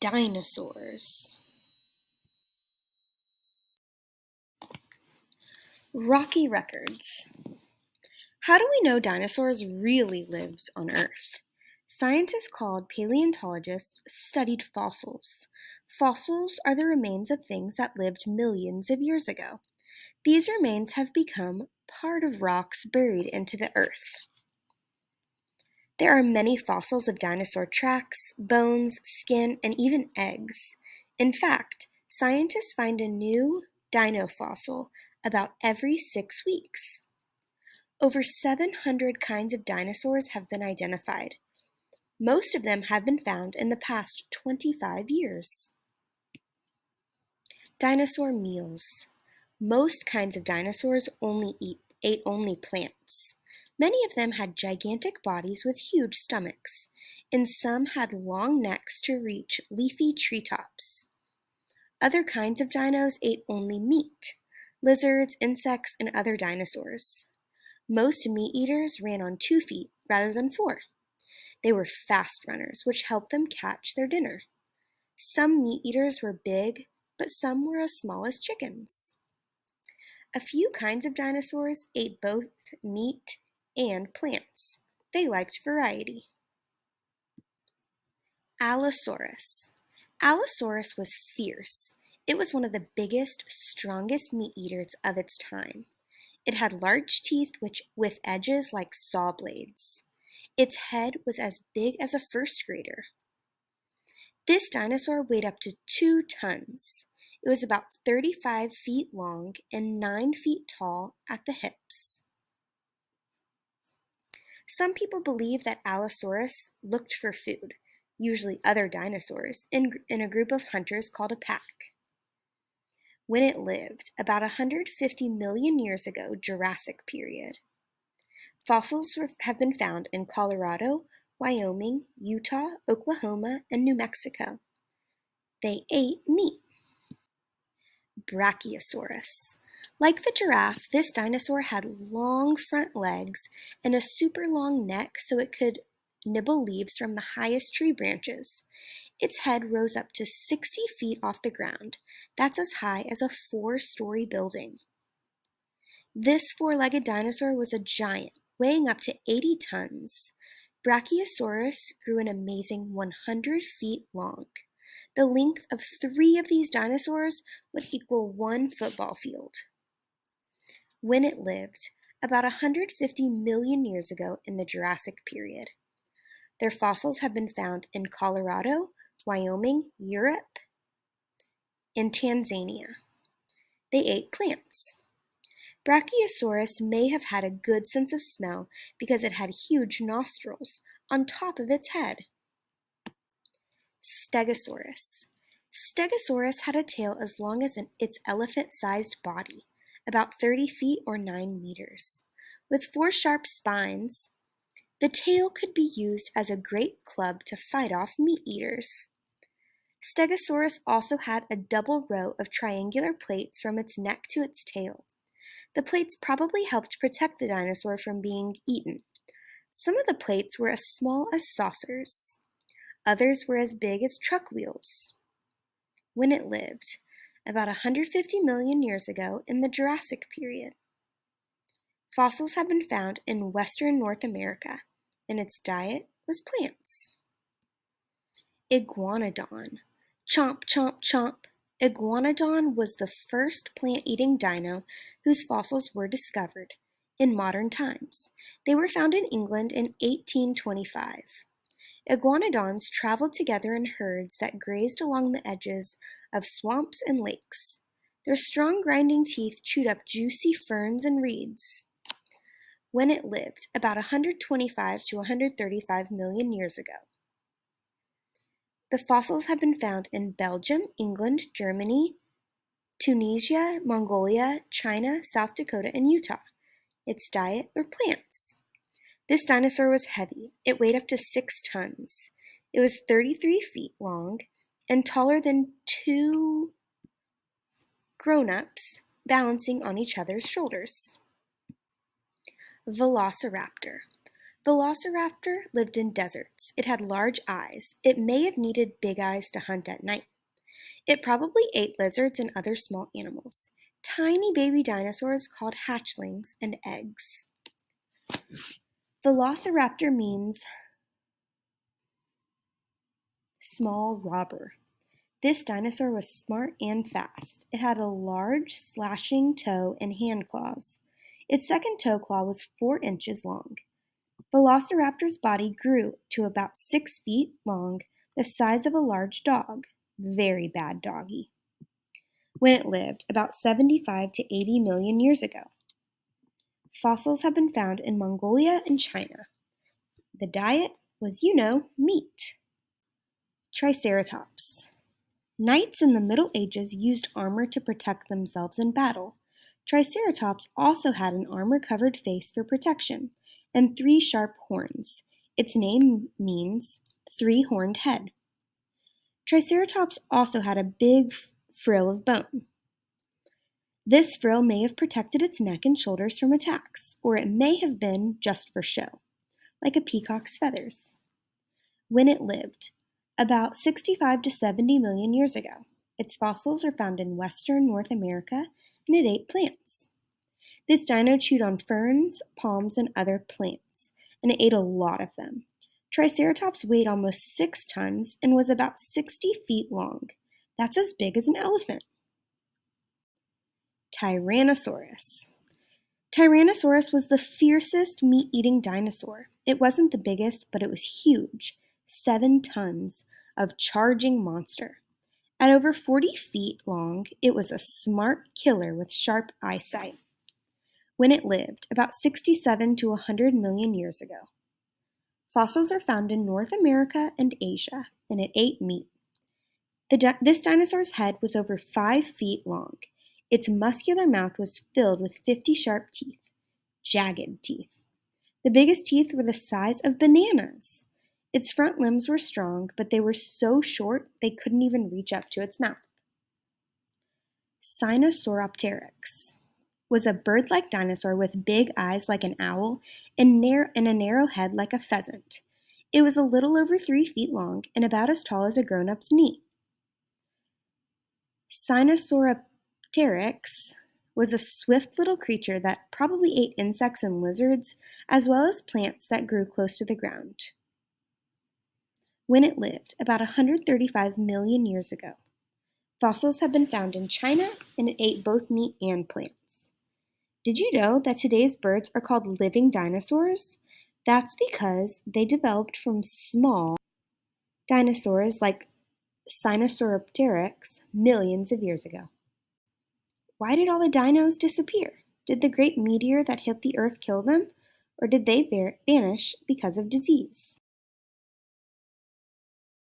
Dinosaurs. Rocky records. How do we know dinosaurs really lived on Earth? Scientists called paleontologists studied fossils. Fossils are the remains of things that lived millions of years ago. These remains have become part of rocks buried into the earth. There are many fossils of dinosaur tracks, bones, skin, and even eggs. In fact, scientists find a new dino fossil about every 6 weeks. Over 700 kinds of dinosaurs have been identified. Most of them have been found in the past 25 years. Dinosaur meals. Most kinds of dinosaurs ate only plants. Many of them had gigantic bodies with huge stomachs, and some had long necks to reach leafy treetops. Other kinds of dinos ate only meat, lizards, insects, and other dinosaurs. Most meat eaters ran on 2 feet rather than 4. They were fast runners, which helped them catch their dinner. Some meat eaters were big, but some were as small as chickens. A few kinds of dinosaurs ate both meat and plants. They liked variety. Allosaurus. Allosaurus was fierce. It was one of the biggest, strongest meat eaters of its time. It had large teeth with edges like saw blades. Its head was as big as a first grader. This dinosaur weighed up to 2 tons. It was about 35 feet long and 9 feet tall at the hips. Some people believe that Allosaurus looked for food, usually other dinosaurs, in a group of hunters called a pack. When it lived, about 150 million years ago, Jurassic period. Fossils have been found in Colorado, Wyoming, Utah, Oklahoma, and New Mexico. They ate meat. Brachiosaurus. Like the giraffe, this dinosaur had long front legs and a super long neck so it could nibble leaves from the highest tree branches. Its head rose up to 60 feet off the ground. That's as high as a 4-story building. This 4-legged dinosaur was a giant, weighing up to 80 tons. Brachiosaurus grew an amazing 100 feet long. The length of 3 of these dinosaurs would equal 1 football field. When it lived, about 150 million years ago in the Jurassic period. Their fossils have been found in Colorado, Wyoming, Europe, and Tanzania. They ate plants. Brachiosaurus may have had a good sense of smell because it had huge nostrils on top of its head. Stegosaurus. Stegosaurus had a tail as long as its elephant-sized body, about 30 feet or 9 meters. With 4 sharp spines, the tail could be used as a great club to fight off meat eaters. Stegosaurus also had a double row of triangular plates from its neck to its tail. The plates probably helped protect the dinosaur from being eaten. Some of the plates were as small as saucers. Others were as big as truck wheels. When it lived, about 150 million years ago in the Jurassic period. Fossils have been found in western North America, and its diet was plants. Iguanodon. Chomp, chomp, chomp. Iguanodon was the first plant-eating dino whose fossils were discovered in modern times. They were found in England in 1825. Iguanodons traveled together in herds that grazed along the edges of swamps and lakes. Their strong grinding teeth chewed up juicy ferns and reeds. When it lived, about 125 to 135 million years ago. The fossils have been found in Belgium, England, Germany, Tunisia, Mongolia, China, South Dakota, and Utah. Its diet were plants. This dinosaur was heavy. It weighed up to 6 tons. It was 33 feet long and taller than 2 grown-ups balancing on each other's shoulders. Velociraptor. Velociraptor lived in deserts. It had large eyes. It may have needed big eyes to hunt at night. It probably ate lizards and other small animals. Tiny baby dinosaurs called hatchlings and eggs. Velociraptor means small robber. This dinosaur was smart and fast. It had a large, slashing toe and hand claws. Its second toe claw was 4 inches long. Velociraptor's body grew to about 6 feet long, the size of a large dog. Very bad doggy. When it lived, about 75 to 80 million years ago. Fossils have been found in Mongolia and China. The diet was, meat. Triceratops. Knights in the Middle Ages used armor to protect themselves in battle. Triceratops also had an armor-covered face for protection and 3 sharp horns. Its name means 3-horned head. Triceratops also had a big frill of bone. This frill may have protected its neck and shoulders from attacks, or it may have been just for show, like a peacock's feathers. When it lived, about 65 to 70 million years ago. Its fossils are found in western North America, and it ate plants. This dino chewed on ferns, palms, and other plants, and it ate a lot of them. Triceratops weighed almost 6 tons and was about 60 feet long. That's as big as an elephant. Tyrannosaurus. Tyrannosaurus was the fiercest meat-eating dinosaur. It wasn't the biggest, but it was huge. 7 tons of charging monster. At over 40 feet long, it was a smart killer with sharp eyesight. When it lived, about 67 to 100 million years ago. Fossils are found in North America and Asia, and it ate meat. This dinosaur's head was over 5 feet long. Its muscular mouth was filled with 50 sharp teeth, jagged teeth. The biggest teeth were the size of bananas. Its front limbs were strong, but they were so short they couldn't even reach up to its mouth. Sinosauropteryx was a bird-like dinosaur with big eyes like an owl and a narrow head like a pheasant. It was a little over 3 feet long and about as tall as a grown-up's knee. Sinosauropteryx was a swift little creature that probably ate insects and lizards, as well as plants that grew close to the ground. When it lived, about 135 million years ago. Fossils have been found in China, and it ate both meat and plants. Did you know that today's birds are called living dinosaurs? That's because they developed from small dinosaurs like Sinosauropteryx millions of years ago. Why did all the dinos disappear? Did the great meteor that hit the Earth kill them, or did they vanish because of disease?